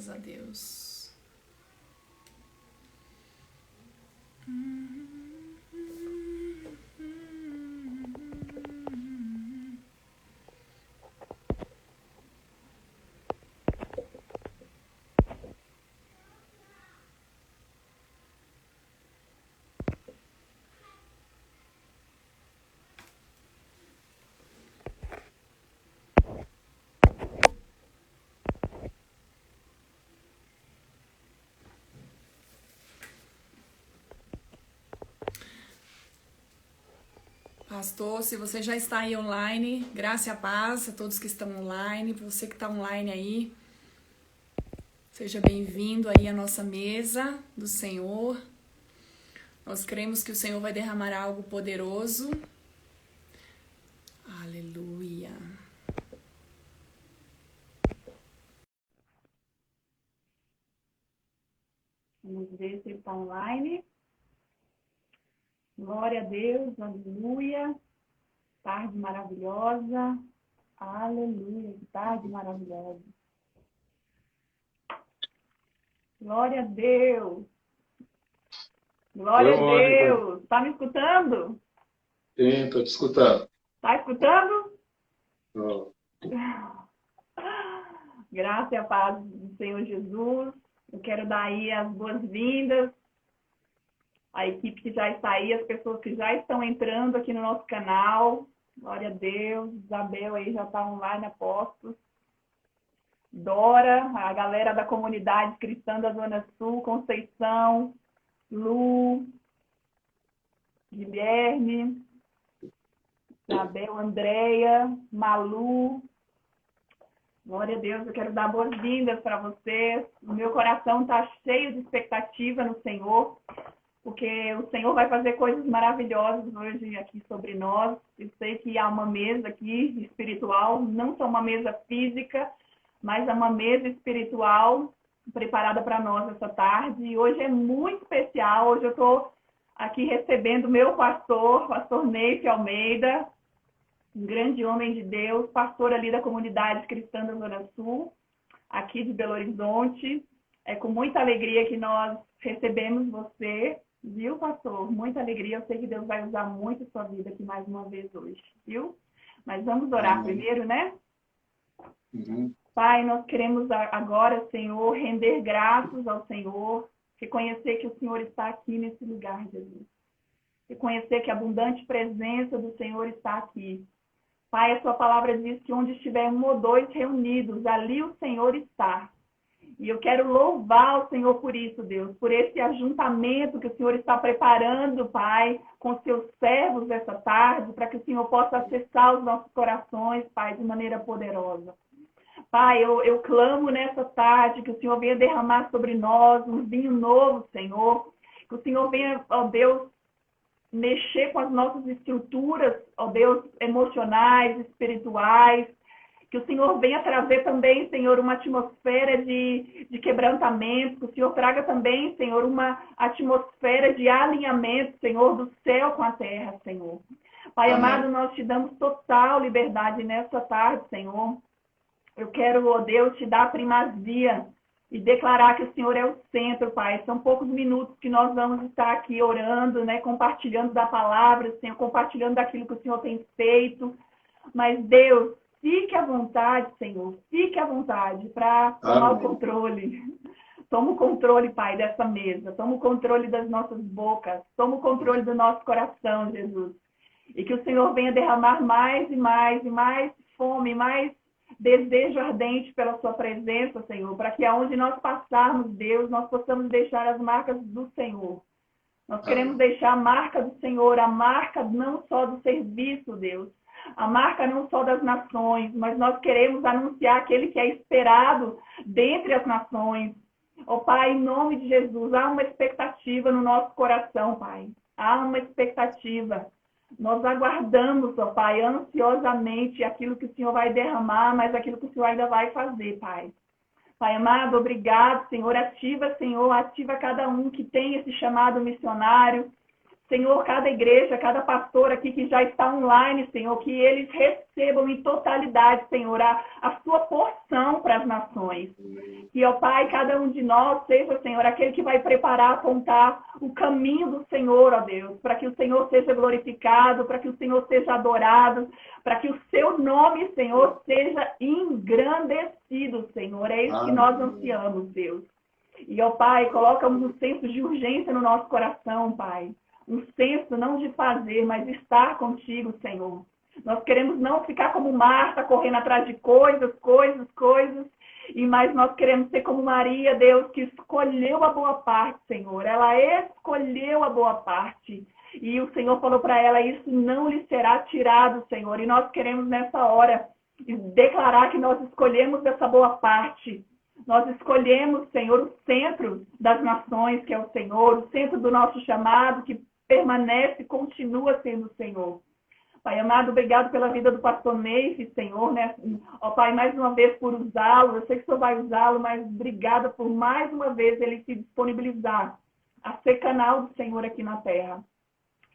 Graças a Deus. Pastor, se você já está aí online, graça e a paz a todos que estão online, para você que está online aí, seja bem-vindo aí à nossa mesa do Senhor. Nós cremos que o Senhor vai derramar algo poderoso. Aleluia. Vamos ver se ele está online. Glória a Deus, aleluia. Tarde maravilhosa. Aleluia, que tarde maravilhosa. Glória a Deus. Glória a Deus. Está me escutando? Sim, estou te escutando. Está escutando? Oh. Graça e a paz do Senhor Jesus. Eu quero dar aí as boas-vindas à equipe que já está aí, as pessoas que já estão entrando aqui no nosso canal. Glória a Deus. Isabel aí já está online a postos. Dora, a galera da comunidade cristã da Zona Sul, Conceição, Lu, Guilherme, Isabel, Andréia, Malu. Glória a Deus, eu quero dar boas-vindas para vocês. O meu coração está cheio de expectativa no Senhor, porque o Senhor vai fazer coisas maravilhosas hoje aqui sobre nós. Eu sei que há uma mesa aqui espiritual, não só uma mesa física, mas há uma mesa espiritual preparada para nós essa tarde. E hoje é muito especial. Hoje eu estou aqui recebendo o meu pastor Neif Almeida, um grande homem de Deus, pastor ali da comunidade cristã da Zona Sul, aqui de Belo Horizonte. É com muita alegria que nós recebemos você, viu, pastor? Muita alegria. Eu sei que Deus vai usar muito a sua vida aqui mais uma vez hoje, viu? Mas vamos orar primeiro, né? Uhum. Pai, nós queremos agora, Senhor, render graças ao Senhor, reconhecer que o Senhor está aqui nesse lugar, Jesus. Reconhecer que a abundante presença do Senhor está aqui. Pai, a sua palavra diz que onde estiver um ou dois reunidos, ali o Senhor está. E eu quero louvar o Senhor por isso, Deus, por esse ajuntamento que o Senhor está preparando, Pai, com seus servos essa tarde, para que o Senhor possa acessar os nossos corações, Pai, de maneira poderosa. Pai, eu clamo nessa tarde que o Senhor venha derramar sobre nós um vinho novo, Senhor. Que o Senhor venha, ó Deus, mexer com as nossas estruturas, ó Deus, emocionais, espirituais. Que o Senhor venha trazer também, Senhor, uma atmosfera de quebrantamento. Que o Senhor traga também, Senhor, uma atmosfera de alinhamento, Senhor, do céu com a terra, Senhor. Pai amado, nós te damos total liberdade nessa tarde, Senhor. Eu quero, ó Deus, te dar a primazia e declarar que o Senhor é o centro, Pai. São poucos minutos que nós vamos estar aqui orando, né, compartilhando da palavra, Senhor, compartilhando daquilo que o Senhor tem feito. Mas, Deus, fique à vontade, Senhor, fique à vontade para tomar o controle. Toma o controle, Pai, dessa mesa. Toma o controle das nossas bocas. Toma o controle do nosso coração, Jesus. E que o Senhor venha derramar mais e mais e mais fome, mais desejo ardente pela sua presença, Senhor, para que aonde nós passarmos, Deus, nós possamos deixar as marcas do Senhor. Nós queremos deixar a marca do Senhor, a marca não só do serviço, Deus, a marca não só das nações, mas nós queremos anunciar aquele que é esperado dentre as nações. Ó Pai, em nome de Jesus, há uma expectativa no nosso coração, Pai. Há uma expectativa. Nós aguardamos, ó Pai, ansiosamente aquilo que o Senhor vai derramar, mas aquilo que o Senhor ainda vai fazer, Pai. Pai amado, obrigado, Senhor. Ativa, Senhor, ativa cada um que tem esse chamado missionário. Senhor, cada igreja, cada pastor aqui que já está online, Senhor, que eles recebam em totalidade, Senhor, a sua porção para as nações. Que, ó Pai, cada um de nós seja, Senhor, aquele que vai preparar, apontar o caminho do Senhor, ó Deus, para que o Senhor seja glorificado, para que o Senhor seja adorado, para que o seu nome, Senhor, seja engrandecido, Senhor. É isso que nós ansiamos, Deus. E, ó Pai, coloca um senso de urgência no nosso coração, Pai. Um senso não de fazer, mas de estar contigo, Senhor. Nós queremos não ficar como Marta, correndo atrás de coisas, mas nós queremos ser como Maria, Deus, que escolheu a boa parte, Senhor. Ela escolheu a boa parte. E o Senhor falou para ela, isso não lhe será tirado, Senhor. E nós queremos nessa hora declarar que nós escolhemos essa boa parte. Nós escolhemos, Senhor, o centro das nações, que é o Senhor, o centro do nosso chamado, que permanece, continua sendo o Senhor. Pai amado, obrigado pela vida do pastor Neif, Senhor, né? Ó Pai, mais uma vez por usá-lo, eu sei que o Senhor vai usá-lo, mas obrigada por mais uma vez ele se disponibilizar a ser canal do Senhor aqui na terra.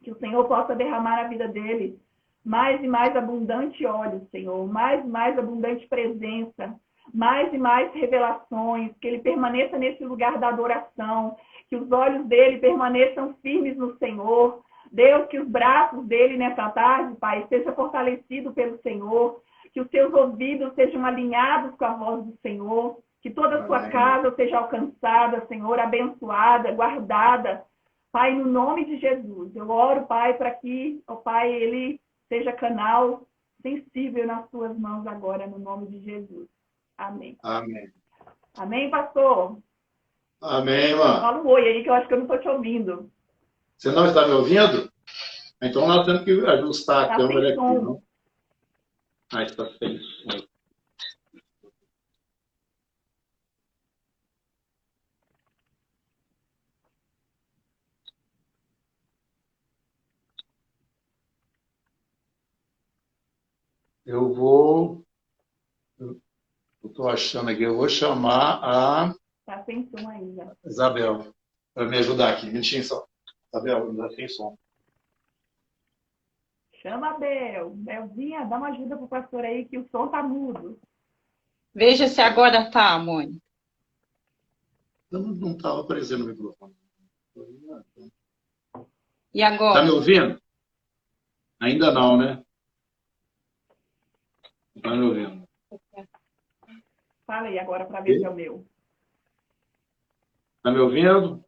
Que o Senhor possa derramar na vida dele mais e mais abundante óleo, Senhor, mais e mais abundante presença, mais e mais revelações, que ele permaneça nesse lugar da adoração, que os olhos dele permaneçam firmes no Senhor. Deus, que os braços dele nessa tarde, Pai, sejam fortalecidos pelo Senhor, que os seus ouvidos sejam alinhados com a voz do Senhor, que toda a sua casa seja alcançada, Senhor, abençoada, guardada. Pai, no nome de Jesus, eu oro, Pai, para que, ó Pai, ele seja canal sensível nas suas mãos agora, no nome de Jesus. Amém. Amém. Amém, pastor? Amém, irmã. Fala um oi aí, que eu acho que eu não estou te ouvindo. Você não está me ouvindo? Então nós temos que ajustar a câmera aqui, não? Ah, está sem som. Eu estou achando aqui, eu vou chamar a Está sem som ainda. Isabel para me ajudar aqui. Minutinho só. Isabel, ainda sem som. Chama a Bel. Belzinha, dá uma ajuda pro pastor aí, que o som tá mudo. Veja se agora tá, Mônica. Não estava aparecendo o microfone. E agora? Está me ouvindo? Ainda não, né? Não está me ouvindo. Fala aí agora para ver se é o meu. Está me ouvindo?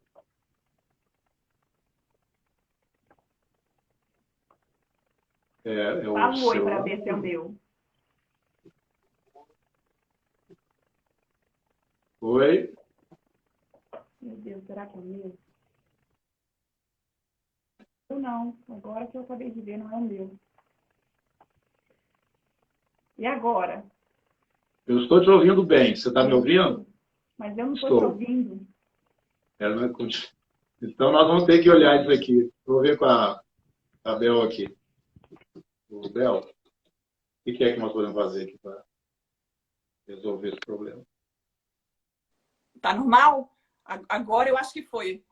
Fala um oi para ver se é o meu. Oi. Meu Deus, será que é o meu? Eu não. Agora que eu acabei de ver, não é o meu. E agora? Eu estou te ouvindo bem. Você está me ouvindo? Mas eu não estou te ouvindo. Então nós vamos ter que olhar isso aqui. Vou ver com a Bel aqui. O Bel, o que é que nós podemos fazer aqui para resolver esse problema? Tá normal? Agora eu acho que foi.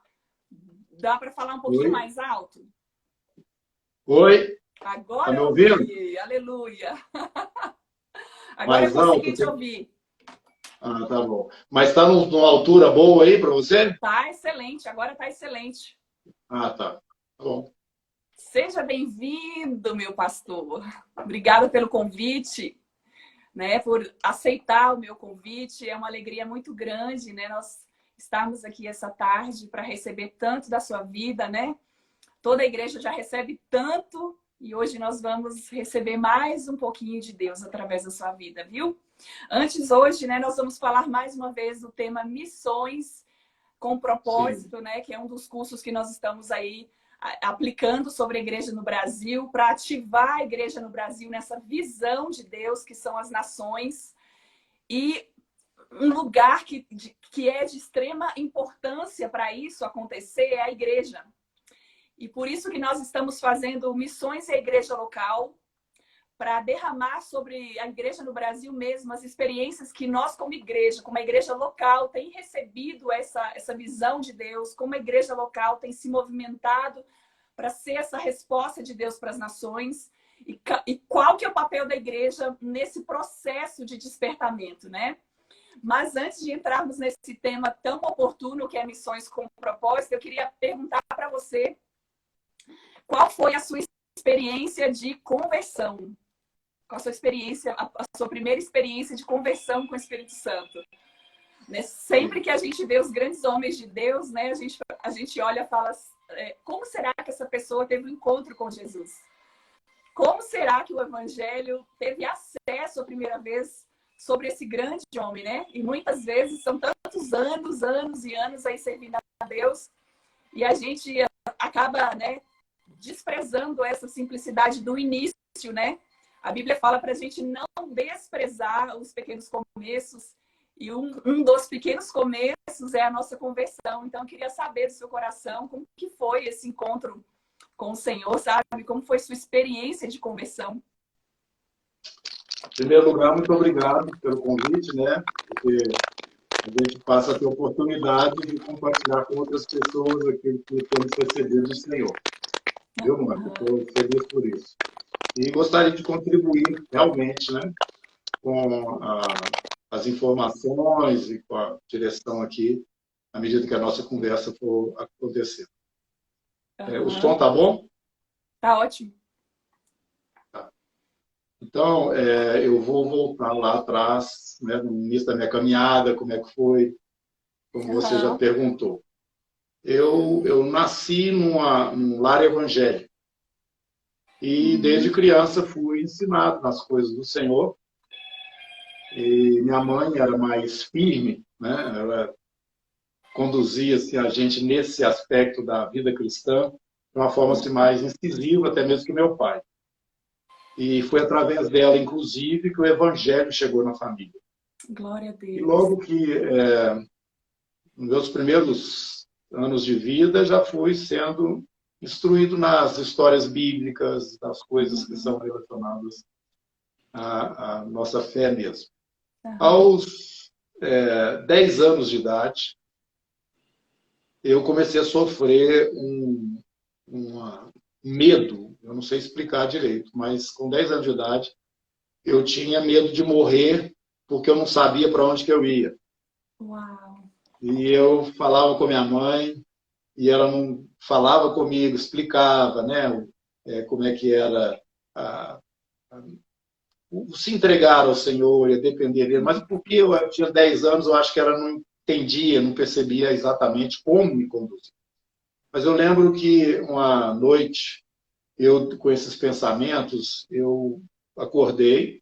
Dá para falar um pouquinho mais alto? Oi? Agora tá me eu ouvindo? ouvi. Aleluia. Agora Mais eu consegui alto, te ouvir. Ah, tá bom. Mas está numa altura boa aí para você? Tá excelente. Agora tá excelente. Ah, tá. Tá bom. Seja bem-vindo, meu pastor. Obrigada pelo convite, né, por aceitar o meu convite. É uma alegria muito grande, né, nós estarmos aqui essa tarde para receber tanto da sua vida, né? Toda a igreja já recebe tanto e hoje nós vamos receber mais um pouquinho de Deus através da sua vida, viu? Antes, hoje, né, nós vamos falar mais uma vez do tema Missões com Propósito, né, que é um dos cursos que nós estamos aí aplicando sobre a igreja no Brasil, para ativar a igreja no Brasil nessa visão de Deus, que são as nações, e um lugar que é de extrema importância para isso acontecer é a igreja. E por isso que nós estamos fazendo Missões e a Igreja Local, para derramar sobre a igreja no Brasil mesmo as experiências que nós, como a igreja local, tem recebido essa visão de Deus, como a igreja local tem se movimentado para ser essa resposta de Deus para as nações. E qual que é o papel da igreja nesse processo de despertamento, né? Mas antes de entrarmos nesse tema tão oportuno que é missões com propósito, eu queria perguntar para você qual foi a sua experiência de conversão? Qual a sua experiência, a sua primeira experiência de conversão com o Espírito Santo? Né? Sempre que a gente vê os grandes homens de Deus, né, a gente olha e fala, como será que essa pessoa teve um encontro com Jesus? Como será que o Evangelho teve acesso a primeira vez sobre esse grande homem, né? E muitas vezes são tantos anos e anos aí servindo a Deus e a gente acaba, né, desprezando essa simplicidade do início, né? A Bíblia fala para a gente não desprezar os pequenos começos e um dos pequenos começos é a nossa conversão. Então, eu queria saber do seu coração como que foi esse encontro com o Senhor, sabe? Como foi sua experiência de conversão? Em primeiro lugar, muito obrigado pelo convite, né? Porque a gente passa a ter oportunidade de compartilhar com outras pessoas aquilo que temos recebido do Senhor. Viu, mano? Estou feliz por isso. E gostaria de contribuir realmente, né, com as informações e com a direção aqui, à medida que a nossa conversa for acontecer. O som tá bom? Tá ótimo. Tá. Então, eu vou voltar lá atrás, né, no início da minha caminhada, como é que foi, como você já perguntou. Eu nasci num lar evangélico. E desde criança fui ensinado nas coisas do Senhor. E minha mãe era mais firme, né? Ela conduzia assim, a gente nesse aspecto da vida cristã de uma forma assim, mais incisiva, até mesmo que meu pai. E foi através dela, inclusive, que o evangelho chegou na família. Glória a Deus. E logo que, nos meus primeiros anos de vida, já fui sendo instruído nas histórias bíblicas, das coisas que são relacionadas à nossa fé mesmo. Aos 10 anos de idade, eu comecei a sofrer um medo, eu não sei explicar direito, mas com 10 anos de idade, eu tinha medo de morrer porque eu não sabia para onde que eu ia. Uau. E eu falava com minha mãe, e ela não falava comigo, explicava, né, como é que era se entregar ao Senhor e depender dele. Mas porque eu tinha 10 anos, eu acho que ela não entendia, não percebia exatamente como me conduzir. Mas eu lembro que uma noite, eu com esses pensamentos, eu acordei,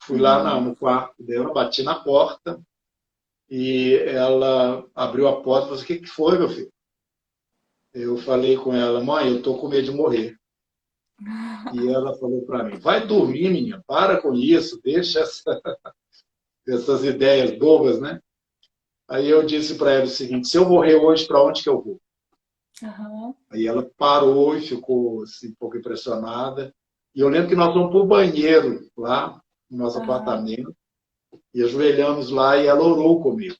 fui lá no quarto dela, bati na porta, e ela abriu a porta e falou assim, o que foi, meu filho? Eu falei com ela, mãe, eu estou com medo de morrer. E ela falou para mim, vai dormir, menina, para com isso, deixa essas ideias bobas, né? Aí eu disse para ela o seguinte, se eu morrer hoje, para onde que eu vou? Aí ela parou e ficou assim, um pouco impressionada. E eu lembro que nós fomos para o banheiro lá, no nosso apartamento, e ajoelhamos lá e ela orou comigo.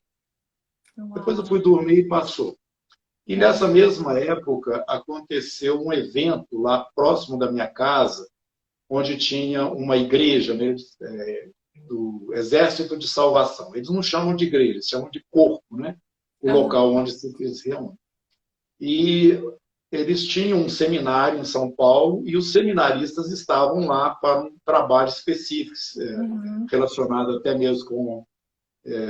Depois eu fui dormir e passou. E nessa mesma época aconteceu um evento lá próximo da minha casa, onde tinha uma igreja, né, do Exército de Salvação. Eles não chamam de igreja, eles chamam de corpo, né? O local onde se reúne. E eles tinham um seminário em São Paulo e os seminaristas estavam lá para um trabalho específico, relacionado até mesmo com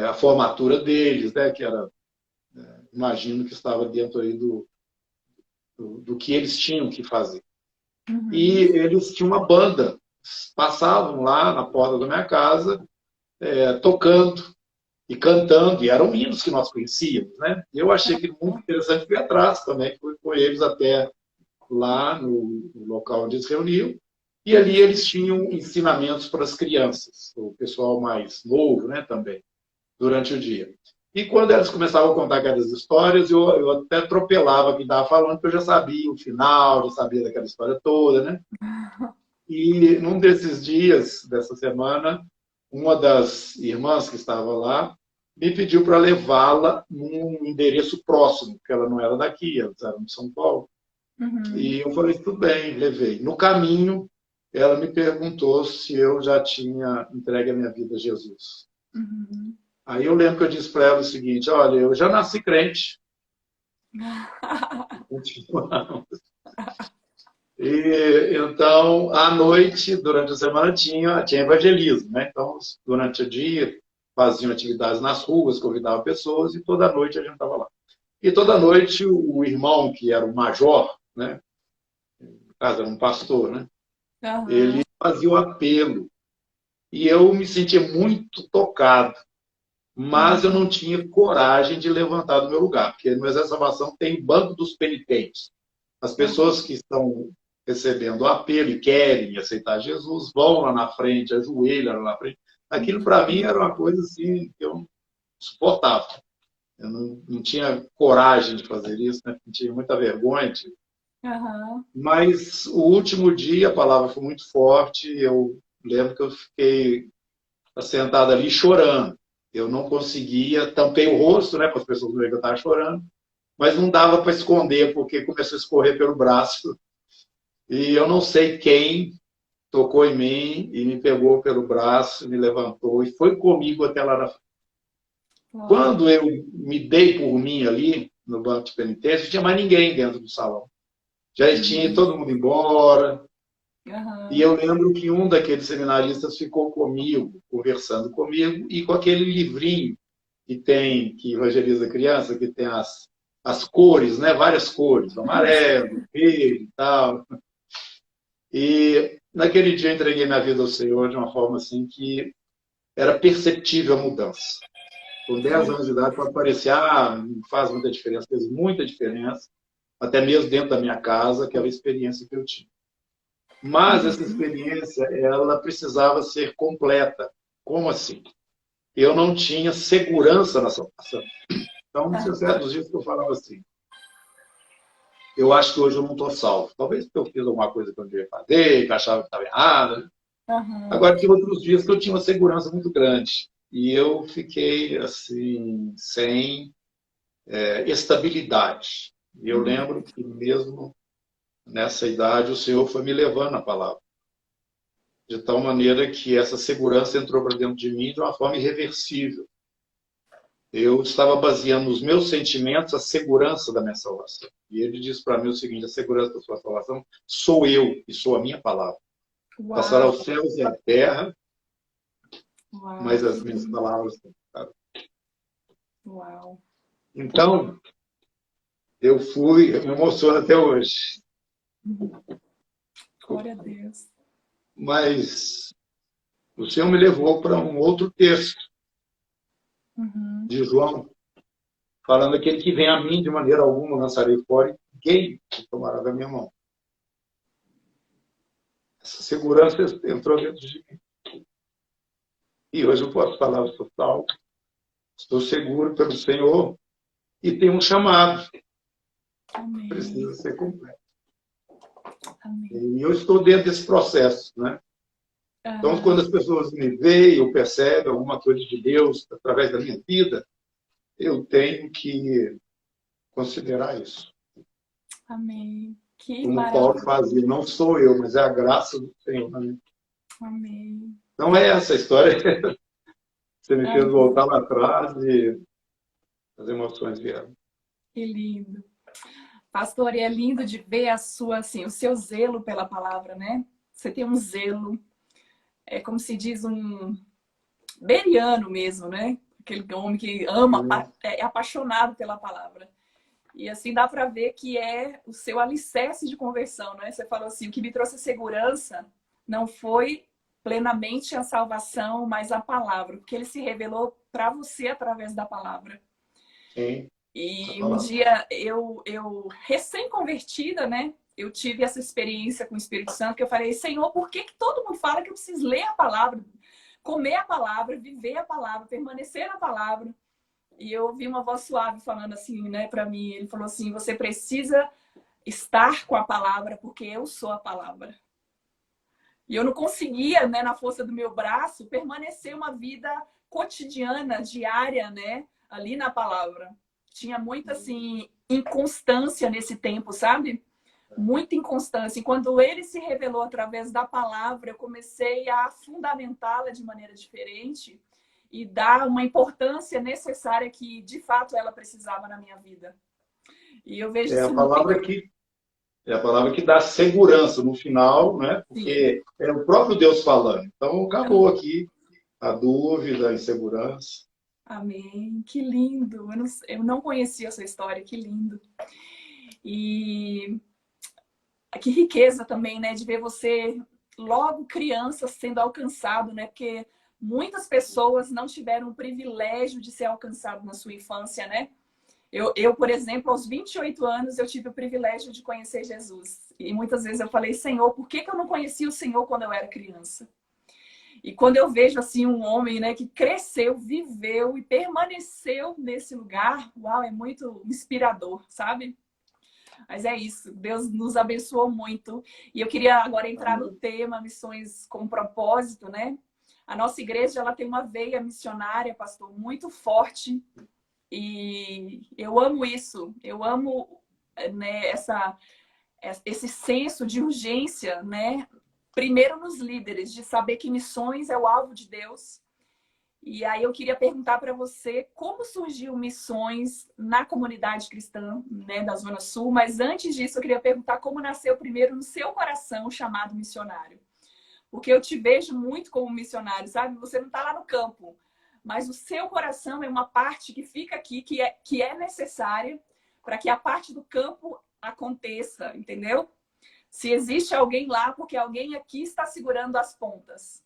a formatura deles, né, que era... imagino que estava dentro aí do que eles tinham que fazer. E eles tinham uma banda, passavam lá na porta da minha casa, tocando e cantando, e eram hinos que nós conhecíamos, né? Eu achei que muito interessante, fui atrás também, fui com eles até lá no local onde eles se reuniam, e ali eles tinham ensinamentos para as crianças, o pessoal mais novo, né, também, durante o dia. E quando eles começavam a contar aquelas histórias, eu até atropelava quem estava falando, porque eu já sabia o final, já sabia daquela história toda, né? E num desses dias, dessa semana, uma das irmãs que estava lá me pediu para levá-la num endereço próximo, porque ela não era daqui, ela era de São Paulo. Uhum. E eu falei, tudo bem, levei. No caminho, ela me perguntou se eu já tinha entregue a minha vida a Jesus. Uhum. Aí eu lembro que eu disse para ela o seguinte, olha, eu já nasci crente. Continuamos. E então, à noite, durante a semana, tinha evangelismo, né? Então, durante o dia, faziam atividades nas ruas, convidavam pessoas, e toda noite a gente estava lá. E toda noite o irmão, que era o major, né? No caso, era um pastor, né? Ele Aham. fazia o apelo. E eu me sentia muito tocado, mas eu não Uhum. tinha coragem de levantar do meu lugar, porque no Exército de Salvação tem o banco dos penitentes. As pessoas Aham. que estão recebendo o apelo e querem aceitar Jesus vão lá na frente, ajoelham lá na frente. Aquilo para mim era uma coisa assim que eu não suportava. Eu não tinha coragem de fazer isso, né? Tinha muita vergonha. Aham. Mas o último dia a palavra foi muito forte. Eu lembro que eu fiquei sentado ali chorando. Eu não conseguia, tampei o rosto, né, para as pessoas não verem que eu estava chorando, mas não dava para esconder, porque começou a escorrer pelo braço. E eu não sei quem tocou em mim e me pegou pelo braço, me levantou e foi comigo até lá na frente. Uau. Quando eu me dei por mim ali, no banco de penitência, não tinha mais ninguém dentro do salão. Já tinha Uhum. todo mundo embora. E Aham. eu lembro que um daqueles seminaristas ficou comigo, conversando comigo, e com aquele livrinho que evangeliza a criança, que tem as cores, né? Várias cores, amarelo, verde e tal. E naquele dia eu entreguei minha vida ao Senhor de uma forma assim que era perceptível a mudança. Com 10 anos de idade pode parecer, não faz muita diferença, fez muita diferença, até mesmo dentro da minha casa, aquela experiência que eu tive. Mas essa Uhum. experiência, ela precisava ser completa. Como assim? Eu não tinha segurança na salvação. Então, tinha certos dias que eu falava assim, eu acho que hoje eu não estou salvo. Talvez porque eu fiz alguma coisa que eu não devia fazer, que eu achava que estava errada. Aham. Agora, tinha outros dias que eu tinha uma segurança muito grande. E eu fiquei, assim, sem estabilidade. E eu Uhum. lembro que mesmo nessa idade o Senhor foi me levando a palavra. De tal maneira que essa segurança entrou para dentro de mim de uma forma irreversível. Eu estava baseando nos meus sentimentos a segurança da minha salvação. E ele diz para mim o seguinte, a segurança da sua salvação sou eu e sou a minha palavra. Passará Uau. os céus e a terra, Uau. mas Que as minhas lindo. palavras. Uau. Então, eu me emociono até hoje. Uhum. Glória a Deus. Mas o Senhor me levou para um outro texto Uhum. de João, falando aquele que vem a mim de maneira alguma lançarei fora e ninguém tomará da minha mão. Essa segurança entrou dentro de mim. E hoje eu posso falar, eu sou salvo, estou seguro pelo Senhor e tenho um chamado, Amém. precisa ser completo. Amém. E eu estou dentro desse processo, né? Então, quando Aham. as pessoas me veem ou percebem alguma coisa de Deus através da minha vida, eu tenho que considerar isso. Amém. Que Como Paulo maravilha. fazia, não sou eu, mas é a graça do Senhor. Né? Amém. Não é essa a história. Você me fez Aham. voltar lá atrás e as emoções vieram. Que lindo. Pastor, e é lindo de ver a sua, assim, o seu zelo pela palavra, né? Você tem um zelo, é como se diz um beriano mesmo, né? Aquele homem que ama, é apaixonado pela palavra. E assim dá para ver que é o seu alicerce de conversão, né? Você falou assim, o que me trouxe segurança não foi plenamente a salvação, mas a palavra, porque ele se revelou para você através da palavra. Sim, a E um palavra. dia eu recém-convertida, né? Eu tive essa experiência com o Espírito Santo, que eu falei, Senhor, por que todo mundo fala que eu preciso ler a palavra, comer a palavra, viver a palavra, permanecer na palavra? E eu ouvi uma voz suave falando assim, né, para mim. Ele falou assim, você precisa estar com a palavra, porque eu sou a palavra. E eu não conseguia, né, na força do meu braço, permanecer uma vida cotidiana, diária, né, ali na palavra. Tinha muita, assim, inconstância nesse tempo, sabe? muita inconstância. E quando ele se revelou através da palavra, eu comecei a fundamentá-la de maneira diferente e dar uma importância necessária que, de fato, ela precisava na minha vida. E eu vejo É a isso palavra muito... que é a palavra que dá segurança no final, né? Porque é o próprio Deus falando. Então, acabou aqui a dúvida, a insegurança. Amém. Que lindo. Eu não conhecia essa história. Que lindo. E que riqueza também, né? De ver você logo criança sendo alcançado, né? Porque muitas pessoas não tiveram o privilégio de ser alcançado na sua infância, né? Eu, por exemplo, aos 28 anos, eu tive o privilégio de conhecer Jesus. E muitas vezes eu falei, Senhor, por que eu não conhecia o Senhor quando eu era criança? E quando eu vejo assim um homem, né, que cresceu, viveu e permaneceu nesse lugar, uau, é muito inspirador, sabe? Mas é isso, Deus nos abençoou muito. E eu queria agora entrar no tema Missões com Propósito, né? A nossa igreja, ela tem uma veia missionária, pastor, muito forte. E eu amo isso. Eu amo, né, esse senso de urgência, né? Primeiro nos líderes, de saber que missões é o alvo de Deus. E aí eu queria perguntar para você como surgiu missões na comunidade cristã, né, da Zona Sul. Mas antes disso, eu queria perguntar como nasceu primeiro no seu coração o chamado missionário. Porque eu te vejo muito como missionário, sabe? Você não está lá no campo, mas o seu coração é uma parte que fica aqui, que é necessária para que a parte do campo aconteça, entendeu? Se existe alguém lá, porque alguém aqui está segurando as pontas.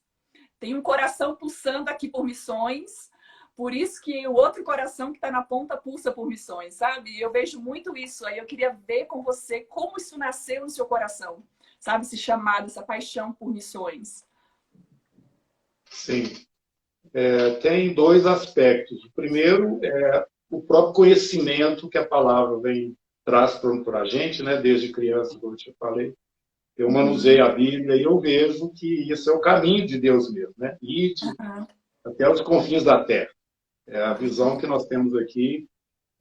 Tem um coração pulsando aqui por missões, por isso que o outro coração que está na ponta pulsa por missões, sabe? Eu vejo muito isso. Aí eu queria ver com você como isso nasceu no seu coração, sabe? Esse chamado, essa paixão por missões. Sim. Tem dois aspectos. O primeiro é o próprio conhecimento que a palavra traz para a gente, né? Desde criança, como eu te falei. Eu manuseio a Bíblia e eu vejo que isso é o caminho de Deus mesmo, né? Ide até os confins da terra. É a visão que nós temos aqui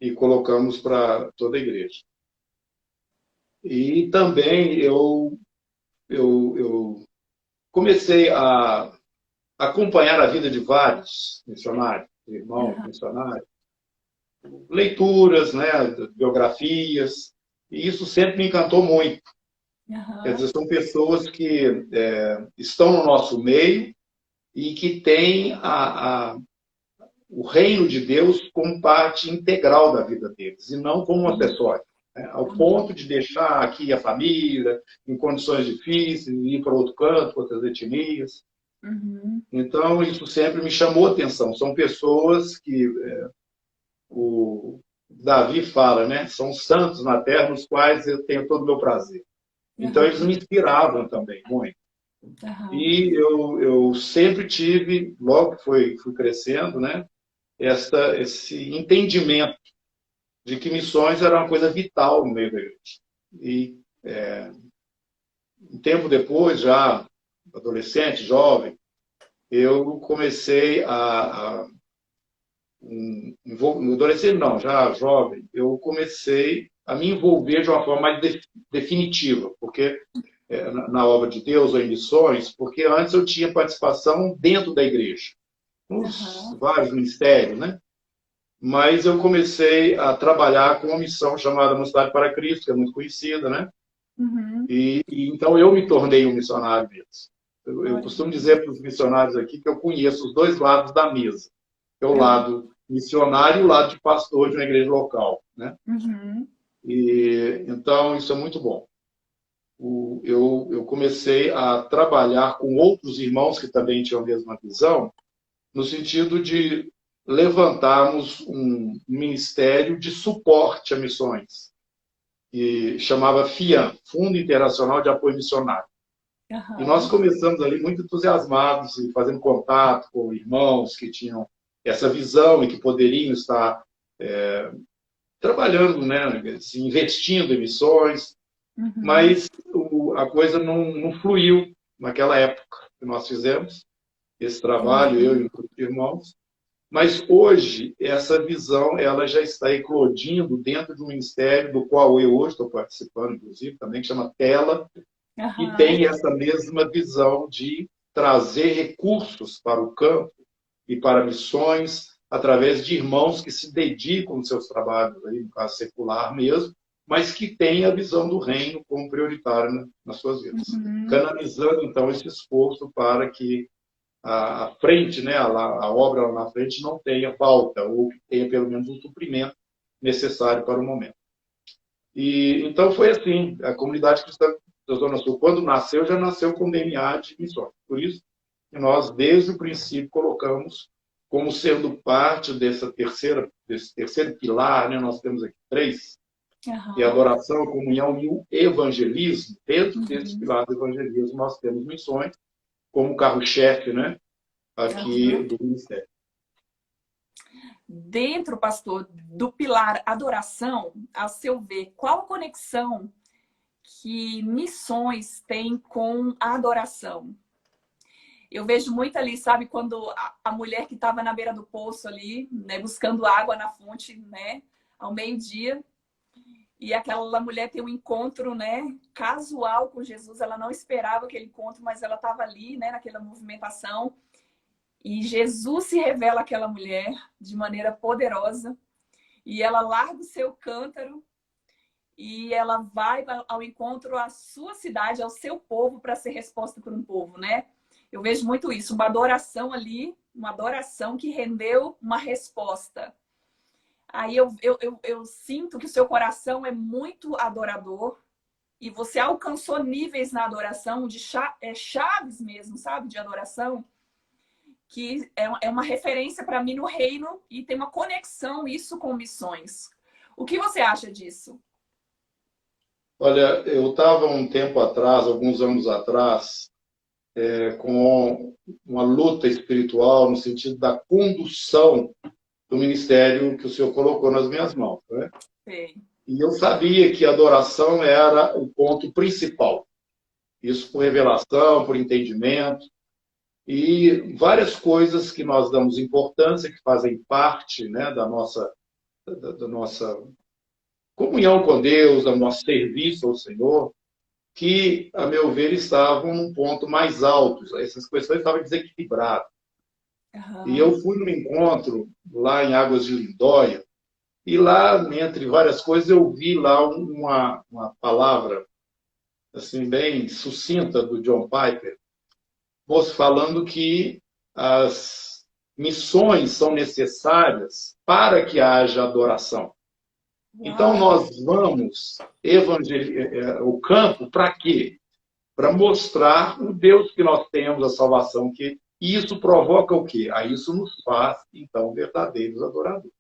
e colocamos para toda a igreja. E também eu comecei a acompanhar a vida de vários missionários, irmãos missionários, leituras, né, biografias, e isso sempre me encantou muito. Quer dizer, são pessoas que estão no nosso meio e que têm o reino de Deus como parte integral da vida deles, e não como um acessório. Né? Ao ponto de deixar aqui a família, em condições difíceis, ir para outro canto, outras etnias. Então, isso sempre me chamou a atenção. São pessoas que o Davi fala, né? São santos na terra, nos quais eu tenho todo o meu prazer. Então, eles me inspiravam também, muito. E eu sempre tive, logo que fui crescendo, né? Esse entendimento de que missões era uma coisa vital no meio da igreja. E um tempo depois, já adolescente, jovem, eu comecei adolescente não, já jovem, eu comecei a me envolver de uma forma mais definitiva, porque na obra de Deus ou em missões, porque antes eu tinha participação dentro da igreja, nos vários ministérios, né? Mas eu comecei a trabalhar com uma missão chamada Mocidade para Cristo, que é muito conhecida, né? E então eu me tornei um missionário mesmo. Eu costumo dizer para os missionários aqui que eu conheço os dois lados da mesa. Que é o lado missionário e o lado de pastor de uma igreja local, né? E então isso é muito bom. Eu comecei a trabalhar com outros irmãos que também tinham a mesma visão, no sentido de levantarmos um ministério de suporte a missões, que chamava FIAM, Fundo Internacional de Apoio Missionário. E nós começamos ali muito entusiasmados e fazendo contato com irmãos que tinham essa visão e que poderiam estar trabalhando, né, assim, investindo em missões, mas a coisa não fluiu naquela época que nós fizemos esse trabalho, eu e os irmãos. Mas hoje, essa visão ela já está eclodindo dentro de um ministério do qual eu hoje estou participando, inclusive, também, que chama Tela, e Aham. tem essa mesma visão de trazer recursos para o campo e para missões, através de irmãos que se dedicam aos seus trabalhos, aí, no caso secular mesmo, mas que têm a visão do reino como prioritária nas suas vidas. Uhum. Canalizando, então, esse esforço para que a frente, né, a obra lá na frente não tenha falta, ou que tenha pelo menos um suprimento necessário para o momento. E então foi assim, a comunidade cristã da Zona Sul, quando nasceu, já nasceu com DNA de missões. Por isso que nós, desde o princípio, colocamos como sendo parte desse terceiro pilar, né, nós temos aqui três, que é a Aham. adoração, a comunhão e o evangelismo. Dentro desse Uhum. pilar do evangelismo, nós temos missões como carro-chefe, né, aqui Aham. do ministério. Dentro, pastor, do pilar adoração, a seu ver, qual a conexão que missões têm com a adoração? Eu vejo muito ali, sabe, quando a mulher que estava na beira do poço ali, né, buscando água na fonte, né, ao meio-dia, e aquela mulher tem um encontro, né, casual com Jesus. Ela não esperava aquele encontro, mas ela estava ali, né, naquela movimentação. E Jesus se revela àquela mulher de maneira poderosa. E ela larga o seu cântaro e ela vai ao encontro à sua cidade, ao seu povo, para ser resposta por um povo, né? Eu vejo muito isso, uma adoração ali, uma adoração que rendeu uma resposta. Aí eu sinto que o seu coração é muito adorador e você alcançou níveis na adoração, de chaves mesmo, sabe? De adoração, que é uma referência para mim no reino e tem uma conexão isso com missões. O que você acha disso? Olha, eu estava um tempo atrás, alguns anos atrás, com uma luta espiritual no sentido da condução do ministério que o Senhor colocou nas minhas mãos, né? Sei. E eu sabia que a adoração era o ponto principal. Isso por revelação, por entendimento. E várias coisas que nós damos importância, que fazem parte, né, da nossa comunhão com Deus, do nosso serviço ao Senhor, que, a meu ver, estavam num ponto mais alto. Essas questões estavam desequilibradas. E Aham. eu fui num encontro lá em Águas de Lindóia, e lá, entre várias coisas, eu vi lá uma palavra assim bem sucinta do John Piper, falando que as missões são necessárias para que haja adoração. Então, Uau! nós vamos evangelizar o campo para quê? Para mostrar o Deus que nós temos, a salvação, que isso provoca o quê? A isso nos faz, então, verdadeiros adoradores.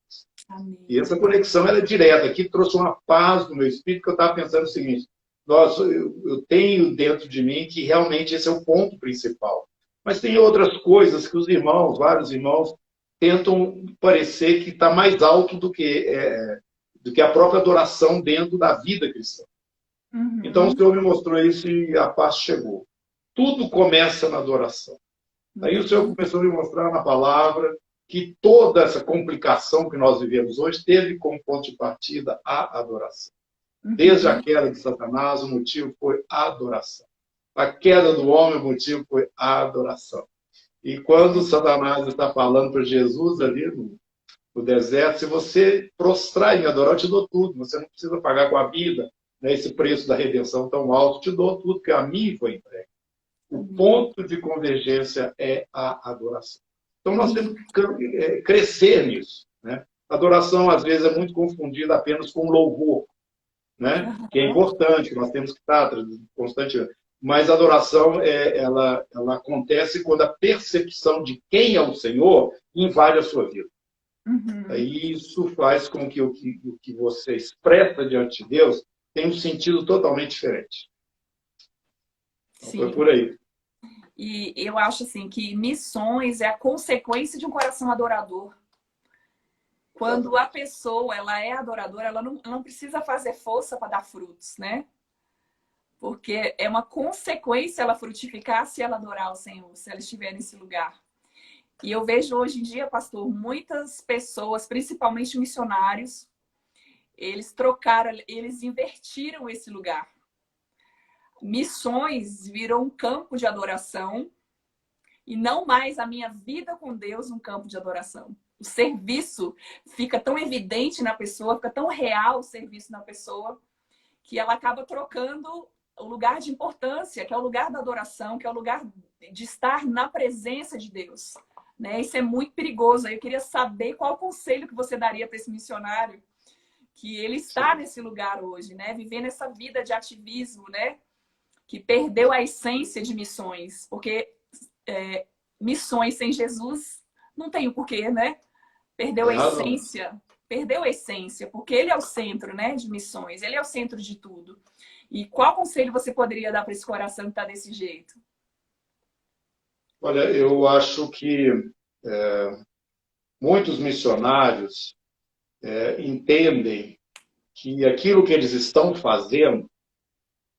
E Amém. essa conexão ela é direta. Aqui trouxe uma paz no meu espírito, que eu estava pensando o seguinte: nossa, eu tenho dentro de mim que realmente esse é o ponto principal. Mas tem outras coisas que os irmãos, vários irmãos, tentam parecer que está mais alto do que a própria adoração dentro da vida cristã. Então o Uhum. Senhor me mostrou isso e a paz chegou. Tudo começa na adoração. Aí o Senhor Uhum. começou a me mostrar na palavra que toda essa complicação que nós vivemos hoje teve como ponto de partida a adoração. Desde a Uhum. queda de Satanás, o motivo foi a adoração. A queda do homem, o motivo foi a adoração. E quando Satanás está falando para Jesus ali no deserto, se você prostrar e me adorar, eu te dou tudo. Você não precisa pagar com a vida, né, esse preço da redenção tão alto, te dou tudo, que a mim foi entregue. O Amém. ponto de convergência é a adoração. Então, nós temos E, que crescer nisso, né? A adoração, às vezes, é muito confundida apenas com louvor, né? Que é aham. importante, nós temos que estar constantemente. Mas a adoração, ela acontece quando a percepção de quem é o Senhor invade a sua vida. Uhum. Aí isso faz com que o que você expressa diante de Deus tenha um sentido totalmente diferente. Então, foi Sim. por aí. E eu acho assim que missões é a consequência de um coração adorador. Quando a Exatamente. pessoa ela é adoradora, ela não precisa fazer força para dar frutos, né? Porque é uma consequência ela frutificar se ela adorar o Senhor, se ela estiver nesse lugar. E eu vejo hoje em dia, pastor, muitas pessoas, principalmente missionários, eles trocaram, eles invertiram esse lugar. Missões virou um campo de adoração e não mais a minha vida com Deus um campo de adoração. O serviço fica tão evidente na pessoa, fica tão real o serviço na pessoa, que ela acaba trocando o lugar de importância, que é o lugar da adoração, que é o lugar de estar na presença de Deus. Né? Isso é muito perigoso. Eu queria saber qual conselho que você daria para esse missionário, que ele está nesse lugar hoje, né? Vivendo essa vida de ativismo, né? Que perdeu a essência de missões. Porque missões sem Jesus não tem o porquê, né? Perdeu a essência. Perdeu a essência, porque ele é o centro, né, de missões. Ele é o centro de tudo. E qual conselho você poderia dar para esse coração que está desse jeito? Olha, eu acho que muitos missionários entendem que aquilo que eles estão fazendo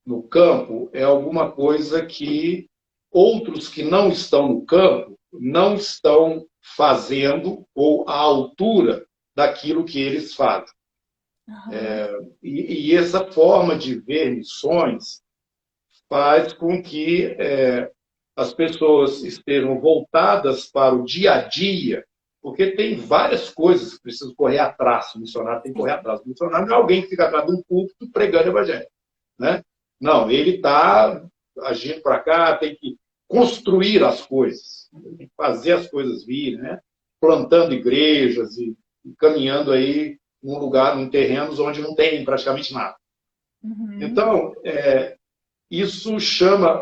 no campo é alguma coisa que outros que não estão no campo não estão fazendo ou à altura daquilo que eles fazem. E essa forma de ver missões faz com que as pessoas estejam voltadas para o dia a dia, porque tem várias coisas que precisam correr atrás. O missionário tem que correr atrás. O missionário não é alguém que fica atrás de um púlpito pregando o evangelho. Né? Não, ele está agindo para cá, tem que construir as coisas, tem que fazer as coisas virem, né? Plantando igrejas e caminhando aí num lugar, num terrenos onde não tem praticamente nada. Então, isso chama,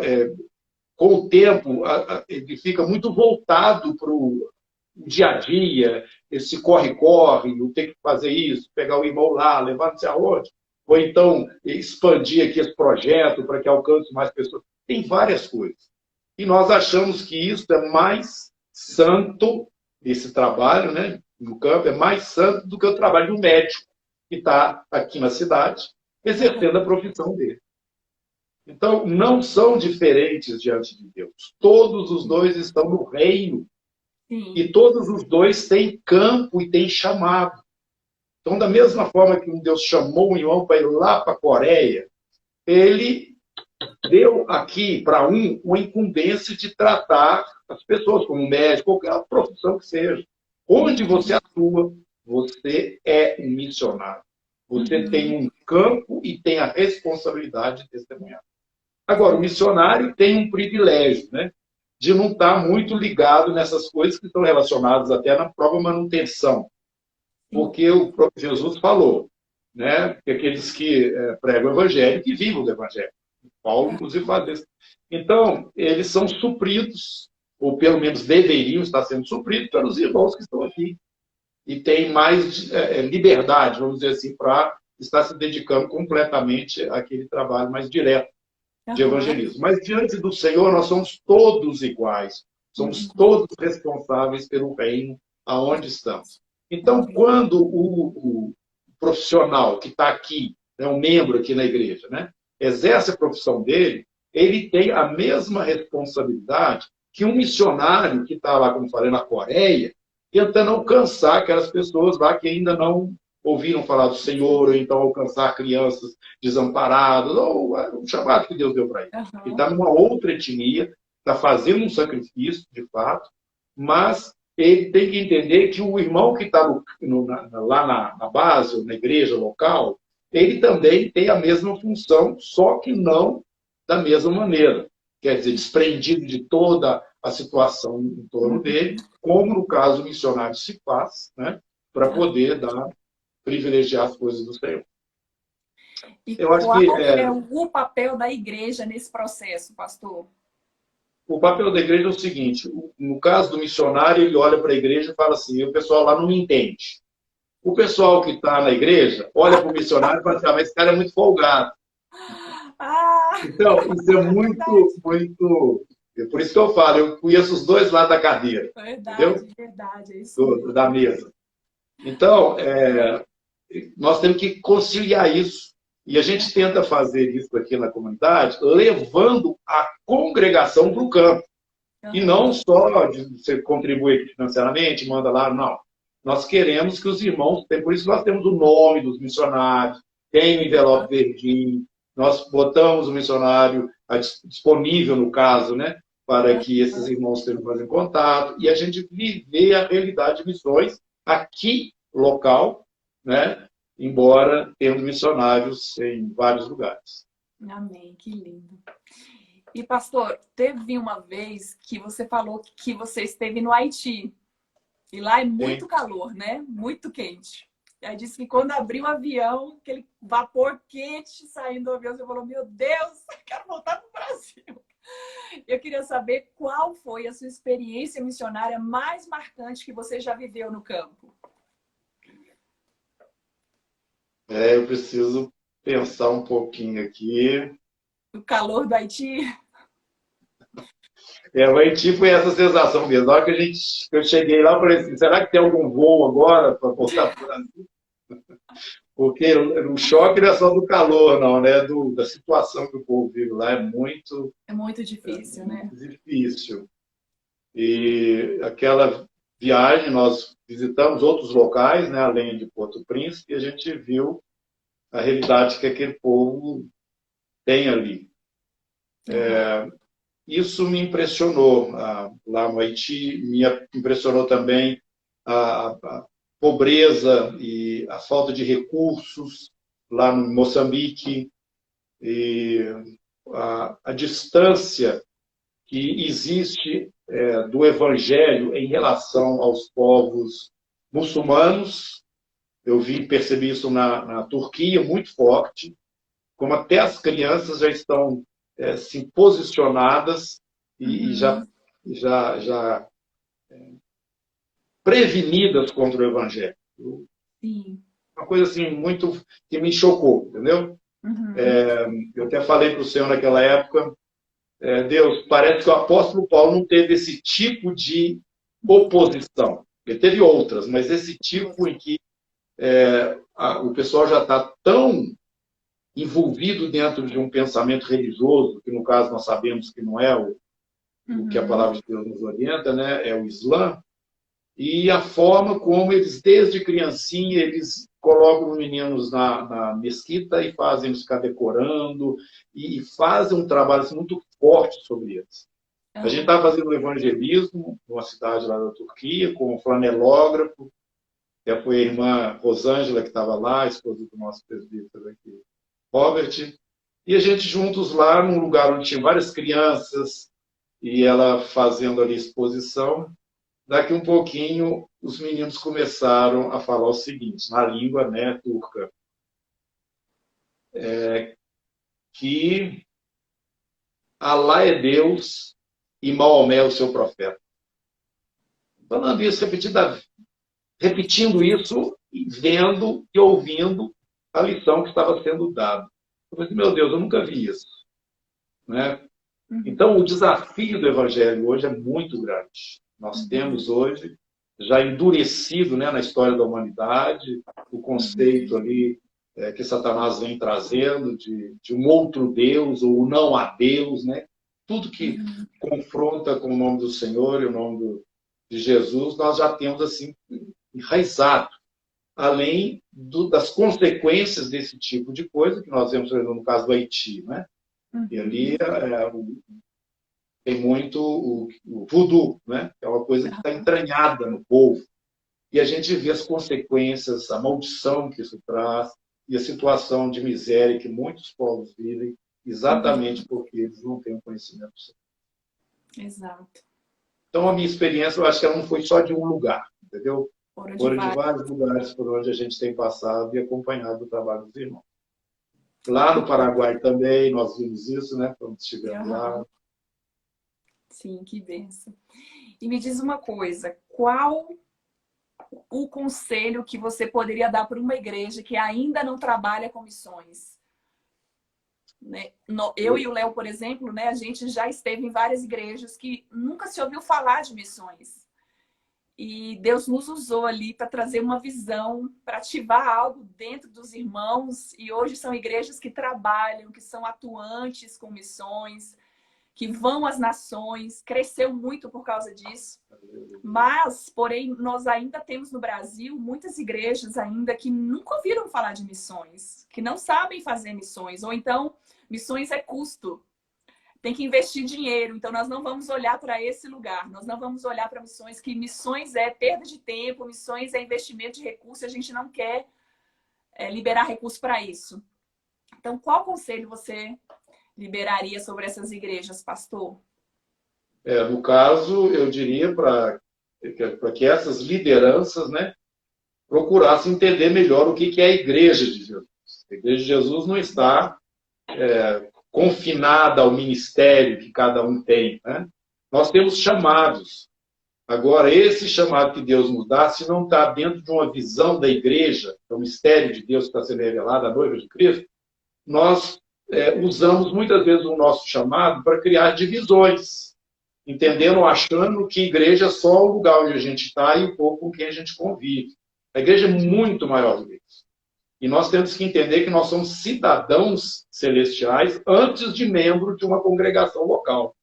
com o tempo, ele fica muito voltado para o dia a dia, esse corre-corre, não tem que fazer isso, pegar o irmão lá, levar não sei aonde, ou então expandir aqui esse projeto para que alcance mais pessoas. Tem várias coisas. E nós achamos que isso é mais santo, esse trabalho, né, no campo, é mais santo do que o trabalho do médico que está aqui na cidade, exercendo a profissão dele. Então, não são diferentes diante de Deus. Todos os dois estão no reino. Sim. E todos os dois têm campo e têm chamado. Então, da mesma forma que Deus chamou o irmão para ir lá para a Coreia, ele deu aqui para uma incumbência de tratar as pessoas como médico, qualquer profissão que seja. Onde você atua, você é um missionário. Você tem um campo e tem a responsabilidade de testemunhar. Agora, o missionário tem um privilégio, né, de não estar muito ligado nessas coisas que estão relacionadas até na própria manutenção. Porque o próprio Jesus falou, né, que aqueles que pregam o evangelho, que vivam do evangelho. Paulo, inclusive, fala isso. Então, eles são supridos, ou pelo menos deveriam estar sendo supridos pelos irmãos que estão aqui. E tem mais liberdade, vamos dizer assim, para estar se dedicando completamente àquele trabalho mais direto de evangelismo. Mas diante do Senhor, nós somos todos iguais. Somos todos responsáveis pelo reino aonde estamos. Então, quando o profissional que está aqui, um membro aqui na igreja, né, exerce a profissão dele, ele tem a mesma responsabilidade que um missionário que está lá, como falei, na Coreia, tentando alcançar aquelas pessoas lá que ainda não ouviram falar do Senhor, ou então alcançar crianças desamparadas, ou o chamado que Deus deu para ele. Ele está numa outra etnia, está fazendo um sacrifício, de fato, mas ele tem que entender que o irmão que está lá na base, ou na igreja local, ele também tem a mesma função, só que não da mesma maneira. Quer dizer, desprendido de toda a situação em torno dele, como no caso o missionário se faz, né, para poder privilegiar as coisas do Senhor. E eu acho que é o papel da igreja nesse processo, pastor? O papel da igreja é o seguinte: no caso do missionário, ele olha para a igreja e fala assim: o pessoal lá não me entende. O pessoal que está na igreja olha para o missionário e fala assim: mas esse cara é muito folgado. Então, isso é muito, muito. Por isso que eu falo, eu conheço os dois lados da cadeira. Verdade, entendeu? Verdade, é isso. Da mesa. Então, nós temos que conciliar isso. E a gente tenta fazer isso aqui na comunidade, levando a congregação para o campo. E não só de você contribuir financeiramente, manda lá, não. Nós queremos que os irmãos, por isso nós temos o nome dos missionários, tem o envelope verdinho, nós botamos o missionário disponível, no caso, né, para que esses irmãos tenham mais em contato, e a gente viver a realidade de missões aqui, local, né, embora tendo missionários em vários lugares. Amém, que lindo. E, pastor, teve uma vez que você falou que você esteve no Haiti. E lá é muito calor, né? Muito quente. E aí disse que quando abriu o avião, aquele vapor quente saindo do avião, você falou, meu Deus, eu quero voltar para o Brasil. Eu queria saber qual foi a sua experiência missionária mais marcante que você já viveu no campo. Eu preciso pensar um pouquinho aqui. O calor do Haiti? O Haiti foi essa sensação mesmo. Na hora que eu cheguei lá, eu falei assim, será que tem algum voo agora para voltar para o Brasil? Porque o choque não é só do calor, não, né? Da situação que o povo vive lá é muito... É muito difícil, né? Difícil. E aquela viagem, nós visitamos outros locais, né, além de Porto Príncipe, e a gente viu a realidade que aquele povo tem ali. Isso me impressionou lá no Haiti, me impressionou também a pobreza e a falta de recursos lá no Moçambique, e a distância que existe do Evangelho em relação aos povos muçulmanos. Eu percebi isso na Turquia muito forte, como até as crianças já estão se posicionadas e já prevenidas contra o Evangelho. Sim. Uma coisa assim muito que me chocou, entendeu? Eu até falei para o Senhor naquela época, Deus, parece que o apóstolo Paulo não teve esse tipo de oposição. Ele teve outras, mas esse tipo em que o pessoal já está tão envolvido dentro de um pensamento religioso, que no caso nós sabemos que não é o que a palavra de Deus nos orienta, né? É o Islã, e a forma como eles, desde criancinha, eles colocam os meninos na mesquita e fazem eles ficar decorando, e fazem um trabalho assim, muito forte sobre eles. A gente estava fazendo um evangelismo numa cidade lá da Turquia, com um flanelógrafo, que foi a irmã Rosângela que estava lá, a esposa do nosso presbítero aqui, Robert, e a gente juntos lá, num lugar onde tinha várias crianças, e ela fazendo ali exposição. Daqui um pouquinho, os meninos começaram a falar o seguinte, na língua, né, turca, que Alá é Deus e Maomé é o seu profeta. Falando isso, repetindo isso, e vendo e ouvindo a lição que estava sendo dada. Eu falei, meu Deus, eu nunca vi isso. Né? Então, o desafio do Evangelho hoje é muito grande. Nós temos hoje, já endurecido, né, na história da humanidade, o conceito ali que Satanás vem trazendo de um outro Deus, ou não a Deus, né? Tudo que confronta com o nome do Senhor e o nome de Jesus, nós já temos assim enraizado. Além das consequências desse tipo de coisa, que nós vemos, por exemplo, no caso do Haiti, né? E ali tem muito o voodoo, né? É uma coisa que está entranhada no povo. E a gente vê as consequências, a maldição que isso traz e a situação de miséria que muitos povos vivem, exatamente porque eles não têm o conhecimento. Exato. Então, a minha experiência, eu acho que ela não foi só de um lugar, entendeu? Foram de vários lugares por onde a gente tem passado e acompanhado o trabalho dos irmãos. Lá no Paraguai também, nós vimos isso, né? Quando estivemos lá. Sim, que bênção. E me diz uma coisa, qual o conselho que você poderia dar para uma igreja que ainda não trabalha com missões? Né? Eu e o Léo, por exemplo, né, a gente já esteve em várias igrejas que nunca se ouviu falar de missões. E Deus nos usou ali para trazer uma visão, para ativar algo dentro dos irmãos. E hoje são igrejas que trabalham, que são atuantes com missões, que vão às nações, cresceu muito por causa disso. Mas, porém, nós ainda temos no Brasil muitas igrejas ainda que nunca ouviram falar de missões, que não sabem fazer missões, ou então missões é custo. Tem que investir dinheiro, então nós não vamos olhar para esse lugar, nós não vamos olhar para missões, que missões é perda de tempo, missões é investimento de recursos, a gente não quer liberar recursos para isso. Então, qual conselho você liberaria sobre essas igrejas, pastor? No caso, eu diria para que essas lideranças, né, procurassem entender melhor o que é a Igreja de Jesus. A Igreja de Jesus não está confinada ao ministério que cada um tem, né? Nós temos chamados. Agora, esse chamado que Deus nos dá, se não está dentro de uma visão da igreja, do mistério de Deus que está sendo revelado, a noiva de Cristo, nós usamos muitas vezes o nosso chamado para criar divisões, entendendo ou achando que igreja é só o lugar onde a gente está e o povo com quem a gente convive. A igreja é muito maior do que isso. E nós temos que entender que nós somos cidadãos celestiais antes de membro de uma congregação local.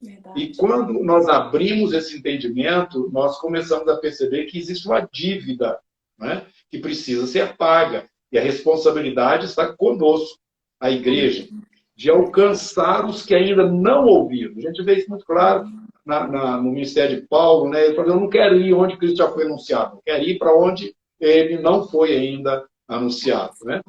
Verdade. E quando nós abrimos esse entendimento, nós começamos a perceber que existe uma dívida, né, que precisa ser paga. E a responsabilidade está conosco, a igreja, de alcançar os que ainda não ouviram. A gente vê isso muito claro no ministério de Paulo, né? Ele falou, eu não quero ir onde Cristo já foi anunciado, eu quero ir para onde ele não foi ainda anunciado, né?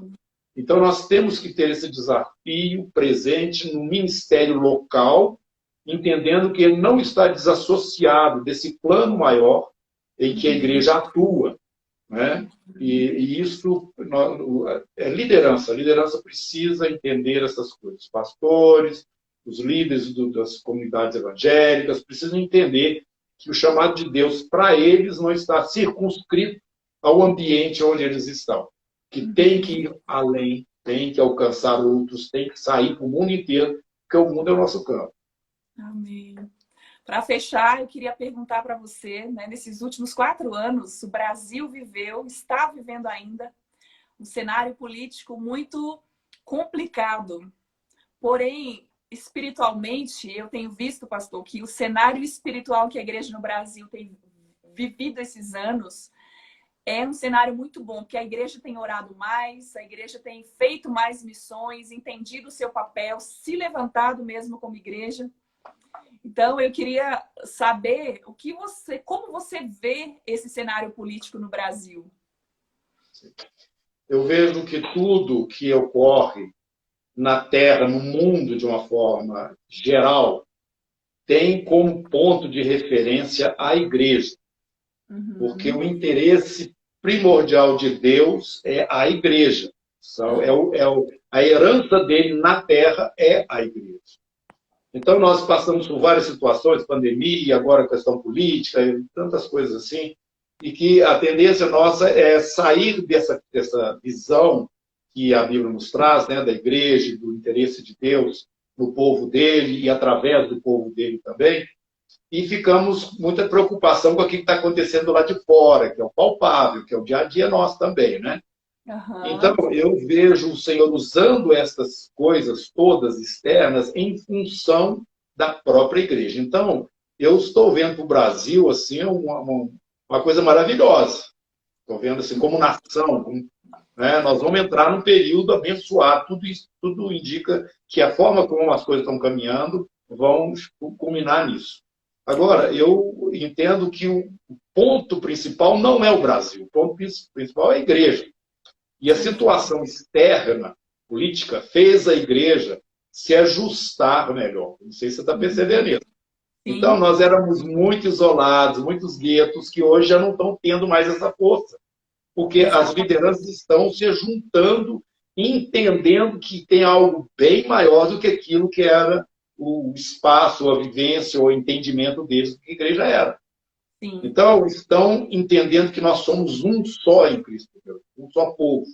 Então, nós temos que ter esse desafio presente no ministério local, entendendo que ele não está desassociado desse plano maior em que a igreja atua, né? E isso é liderança. A liderança precisa entender essas coisas. Os pastores, os líderes das comunidades evangélicas precisam entender que o chamado de Deus para eles não está circunscrito ao ambiente onde eles estão. Que tem que ir além, tem que alcançar outros, tem que sair para o mundo inteiro, porque o mundo é o nosso campo. Amém. Para fechar, eu queria perguntar para você, né, nesses últimos 4 anos, o Brasil está vivendo ainda, um cenário político muito complicado. Porém, espiritualmente, eu tenho visto, pastor, que o cenário espiritual que a igreja no Brasil tem vivido esses anos é um cenário muito bom, porque a igreja tem orado mais, a igreja tem feito mais missões, entendido o seu papel, se levantado mesmo como igreja. Então, eu queria saber como você vê esse cenário político no Brasil. Eu vejo que tudo que ocorre na Terra, no mundo, de uma forma geral, tem como ponto de referência a igreja. Porque o interesse primordial de Deus é a igreja. A herança dele na Terra é a igreja. Então, nós passamos por várias situações, pandemia, agora questão política, tantas coisas assim, e que a tendência nossa é sair dessa visão que a Bíblia nos traz, né, da igreja, do interesse de Deus no povo dele e através do povo dele também, e ficamos muita preocupação com o que está acontecendo lá de fora, que é o palpável, que é o dia a dia nosso também, né? Então, eu vejo o Senhor usando essas coisas todas externas em função da própria igreja. Então, eu estou vendo o Brasil assim, uma coisa maravilhosa. Estou vendo assim, como nação, né? Nós vamos entrar num período abençoado. Tudo indica que a forma como as coisas estão caminhando vão culminar nisso. Agora, eu entendo que o ponto principal não é o Brasil. O ponto principal é a igreja. E a situação externa, política, fez a igreja se ajustar melhor. Não sei se você está percebendo isso. Então, nós éramos muito isolados, muitos guetos, que hoje já não estão tendo mais essa força. Porque as lideranças estão se juntando, entendendo que tem algo bem maior do que aquilo que era o espaço, a vivência, o entendimento deles do que a igreja era. Sim. Então, estão entendendo que nós somos um só em Cristo, um só povo.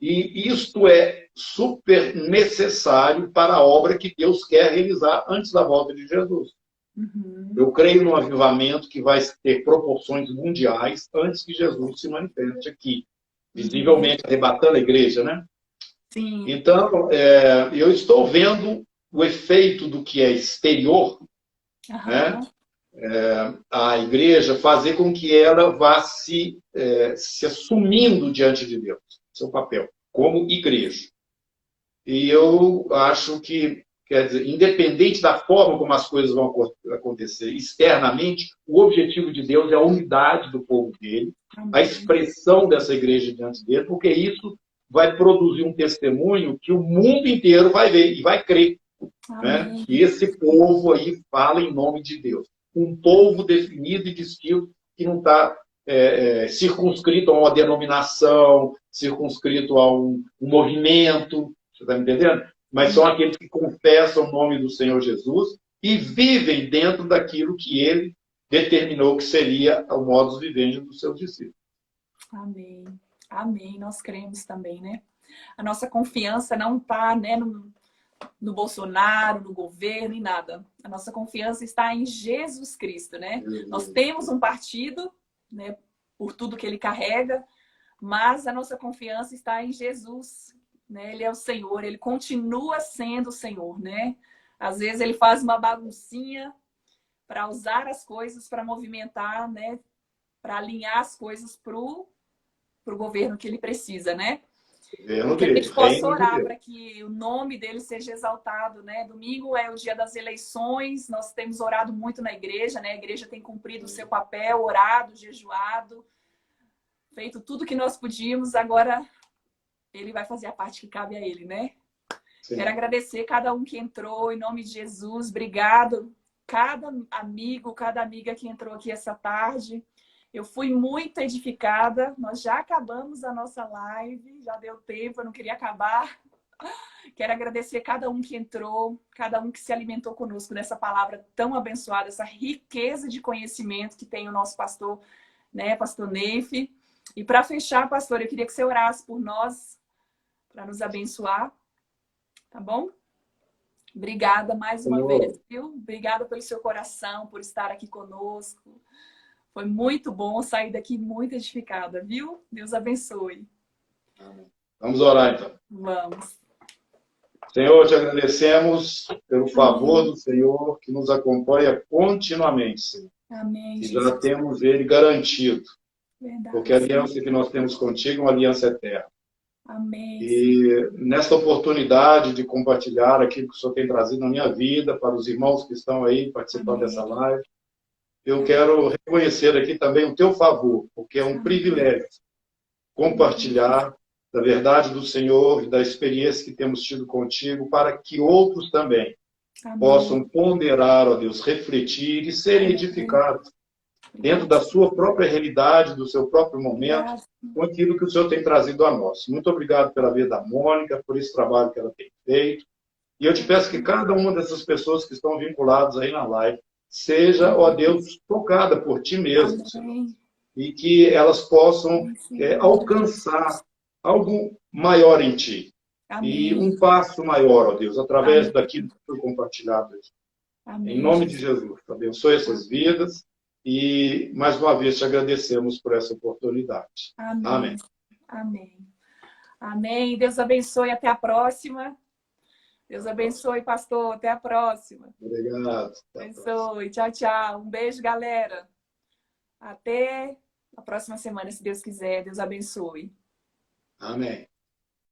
E isto é super necessário para a obra que Deus quer realizar antes da volta de Jesus. Eu creio num avivamento que vai ter proporções mundiais antes que Jesus se manifeste aqui, visivelmente arrebatando a igreja, né? Sim. Então, eu estou vendo o efeito do que é exterior, né? A igreja, fazer com que ela vá se assumindo diante de Deus, seu papel, como igreja. E eu acho que, quer dizer, independente da forma como as coisas vão acontecer externamente, o objetivo de Deus é a unidade do povo dele, a expressão dessa igreja diante dele, porque isso vai produzir um testemunho que o mundo inteiro vai ver e vai crer. Né? E esse povo aí fala em nome de Deus. Um povo definido e distinto que não está circunscrito a uma denominação, circunscrito a um movimento, você está me entendendo? Mas são aqueles que confessam o nome do Senhor Jesus e vivem dentro daquilo que ele determinou que seria o modus vivendi dos seus discípulos. Amém. Amém. Nós cremos também, né? A nossa confiança não está, né, no Bolsonaro, no governo, em nada. A nossa confiança está em Jesus Cristo, né? Nós temos um partido, né, por tudo que ele carrega, mas a nossa confiança está em Jesus, né? Ele é o Senhor, ele continua sendo o Senhor, né? Às vezes ele faz uma baguncinha para usar as coisas, para movimentar, né? Para alinhar as coisas para o governo que ele precisa, né? Que a gente possa orar para que o nome dele seja exaltado, né? Domingo é o dia das eleições, nós temos orado muito na igreja, né? A igreja tem cumprido o seu papel, orado, jejuado, feito tudo que nós podíamos, agora ele vai fazer a parte que cabe a ele, né? Sim. Quero agradecer cada um que entrou, em nome de Jesus, obrigado. Cada amigo, cada amiga que entrou aqui essa tarde. Eu fui muito edificada. Nós já acabamos a nossa live, já deu tempo, eu não queria acabar. Quero agradecer cada um que entrou, cada um que se alimentou conosco dessa palavra tão abençoada, essa riqueza de conhecimento que tem o nosso pastor, né, pastor Neif. E para fechar, pastor, eu queria que você orasse por nós, para nos abençoar, tá bom? Obrigada mais uma vez, viu? Obrigada pelo seu coração, por estar aqui conosco. Foi muito bom sair daqui muito edificada, viu? Deus abençoe. Vamos orar, então. Vamos. Senhor, te agradecemos pelo favor do Senhor que nos acompanha continuamente, Senhor. Amém. E já temos ele garantido. Verdade. Porque a aliança que nós temos contigo é uma aliança eterna. Amém. E nesta oportunidade de compartilhar aquilo que o Senhor tem trazido na minha vida, para os irmãos que estão aí participando dessa live, eu quero reconhecer aqui também o teu favor, porque é um privilégio compartilhar da verdade do Senhor e da experiência que temos tido contigo, para que outros também possam ponderar, ó Deus, refletir e serem edificados dentro da sua própria realidade, do seu próprio momento, com aquilo que o Senhor tem trazido a nós. Muito obrigado pela vida da Mônica, por esse trabalho que ela tem feito. E eu te peço que cada uma dessas pessoas que estão vinculadas aí na live seja, ó Deus, tocada por ti mesmo, Senhor. E que elas possam alcançar algo maior em ti. E um passo maior, ó Deus, através daquilo que foi compartilhado. Em nome de Jesus, abençoe essas vidas. E, mais uma vez, te agradecemos por essa oportunidade. Amém. Amém. Amém. Deus abençoe. Até a próxima. Deus abençoe, pastor. Até a próxima. Obrigado. Abençoe. Tchau, tchau. Um beijo, galera. Até a próxima semana, se Deus quiser. Deus abençoe. Amém.